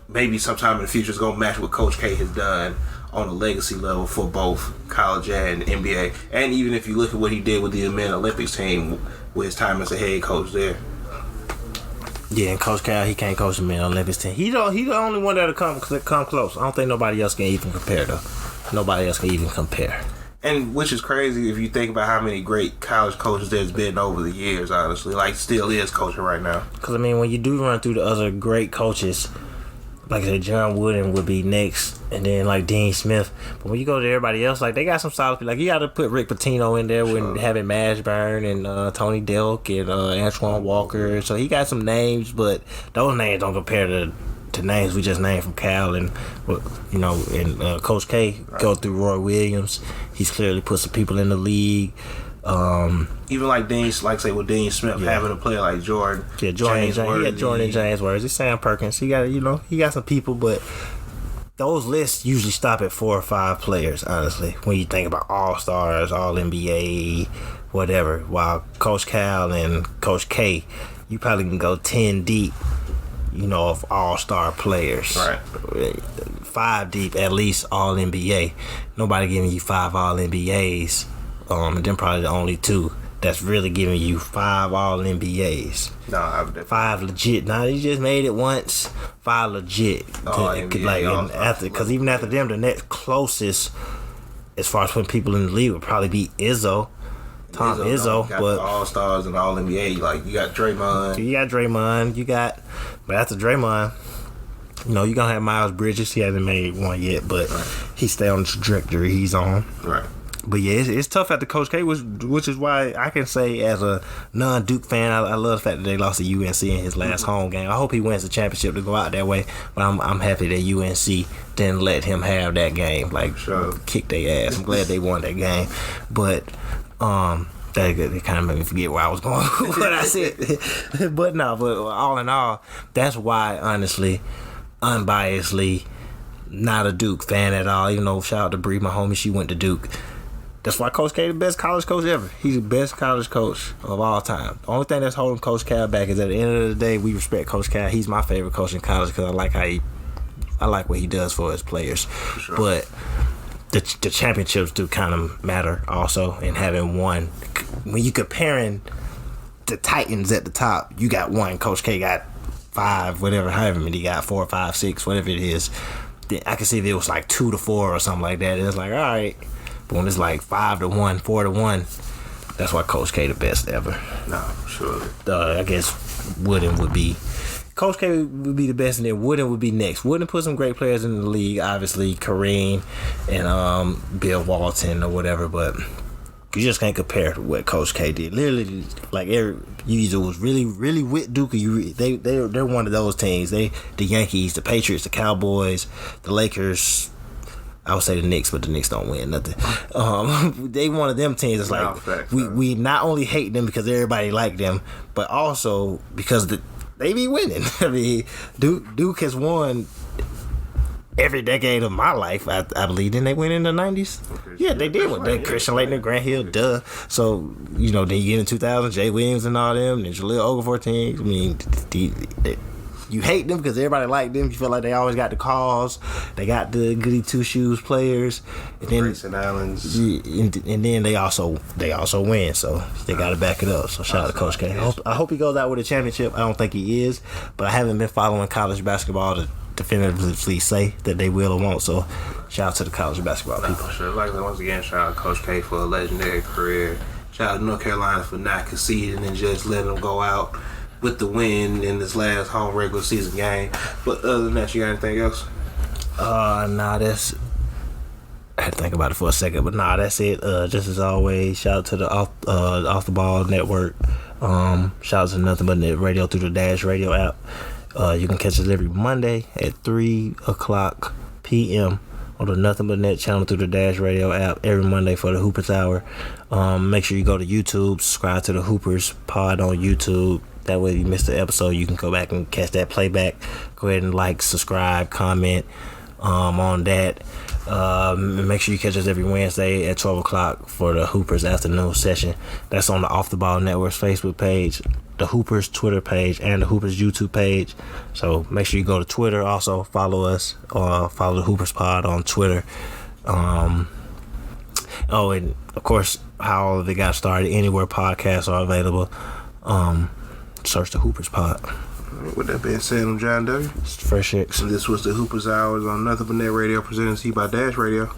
maybe sometime in the future, is going to match what Coach K has done on a legacy level for both college and NBA. And even if you look at what he did with the men Olympics team with his time as a head coach there. Yeah, and Coach Cal, he can't coach the men Olympics team. He the only one that'll come close. I don't think nobody else can even compare, though. Nobody else can even compare. And which is crazy if you think about how many great college coaches there's been over the years, honestly. Like, still is coaching right now. Because, I mean, when you do run through the other great coaches, like I said, John Wooden would be next, and then, like, Dean Smith. But when you go to everybody else, like, they got some solid people. Like, you got to put Rick Pitino in there when having Mashburn and Tony Delk and Antoine Walker. So he got some names, but those names don't compare to names we just named from Cal and Coach K. Go through Roy Williams. He's clearly put some people in the league. Even like Dean Smith having a player like Jordan. Yeah, Jordan and James Worthy. Sam Perkins. He got some people, but those lists usually stop at 4 or 5 players. Honestly, when you think about All Stars, All NBA, whatever. While Coach Cal and Coach K, you probably can go 10 deep. Of all-star players. Right. 5 deep, at least all-NBA. Nobody giving you 5 all-NBAs. And then probably the only 2 that's really giving you 5 all-NBAs. No, I've definitely. 5 legit. Now, you just made it once. 5 legit. Because even after them, the next closest, as far as putting people in the league, would probably be Izzo. Izzo, but all stars and all NBA. Like, you got Draymond. But after Draymond, you're gonna have Miles Bridges. He hasn't made one yet, but he stay on the trajectory he's on. Right. But yeah, it's tough after Coach K, which is why I can say as a non-Duke fan, I love the fact that they lost to UNC in his last home game. I hope he wins the championship to go out that way. But I'm happy that UNC didn't let him have that game. Like, kick their ass. I'm glad they won that game, but. That kind of made me forget where I was going with what I said. but all in all, that's why, honestly, unbiasedly, not a Duke fan at all. Even though, shout out to Bree, my homie, she went to Duke. That's why Coach K the best college coach ever. He's the best college coach of all time. The only thing that's holding Coach Cal back is at the end of the day, we respect Coach Cal. He's my favorite coach in college because I like what he does for his players. For sure. But the championships do kind of matter also, and having one. When you comparing the Titans at the top, you got one. Coach K got 5, however many he got, 4, 5, 6, whatever it is. Then I can see if it was like 2 to 4 or something like that. It's like, all right. But when it's like 5 to 1, 4 to 1, that's why Coach K the best ever. No, sure. I guess Wooden would be Coach K would be the best, and then Wooden would be next. Wooden put some great players in the league, obviously Kareem and Bill Walton or whatever, but you just can't compare to what Coach K did. Literally, like you either was really, really with Duke, or they're one of those teams. The Yankees, the Patriots, the Cowboys, the Lakers. I would say the Knicks, but the Knicks don't win nothing. They one of them teams that's like we not only hate them because everybody like them, but also because they be winning. I mean, Duke has won every decade of my life. I believe. Didn't they win in the 90s? Yeah, they did win. Right. Christian Laettner, Grant Hill, duh. So then you get in 2000, Jay Williams and all them, and Jaleel Okafor teams. I mean, you hate them because everybody like them. You feel like they always got the calls. They got the goody two shoes players, and then Grayson Allens. And then they also win. So they got to back it up. So shout out to Coach K. I hope he goes out with a championship. I don't think he is, but I haven't been following college basketball to definitively say that they will or won't. So shout out to the college basketball people. Sure. Like once again, shout out to Coach K for a legendary career. Shout out to North Carolina for not conceding and just letting them go out with the win in this last home regular season game. But other than that, you got anything else? That's. I had to think about it for a second, but that's it. Just as always, shout out to the Off the Ball Network. Shout out to Nothing But Net Radio through the Dash Radio app. You can catch us every Monday at 3:00 p.m. on the Nothing But Net channel through the Dash Radio app every Monday for the Hoopers Hour. Make sure you go to YouTube, subscribe to the Hoopers Pod on YouTube. That way if you missed the episode, you can go back and catch that playback. Go ahead and like, subscribe, comment on that. Make sure you catch us every Wednesday at 12 o'clock for the Hoopers afternoon session. That's on the Off the Ball Network's Facebook page, the Hoopers Twitter page, and the Hoopers YouTube page. So make sure you go to Twitter. Also follow us, follow the Hoopers Pod on Twitter. And of course, how all of it got started, anywhere podcasts are available. Search the Hoopers Pod. With that being said, I'm John W. Fresh X. And this was the Hoopers Hours on Nothing But Net Radio, presented to you by Dash Radio.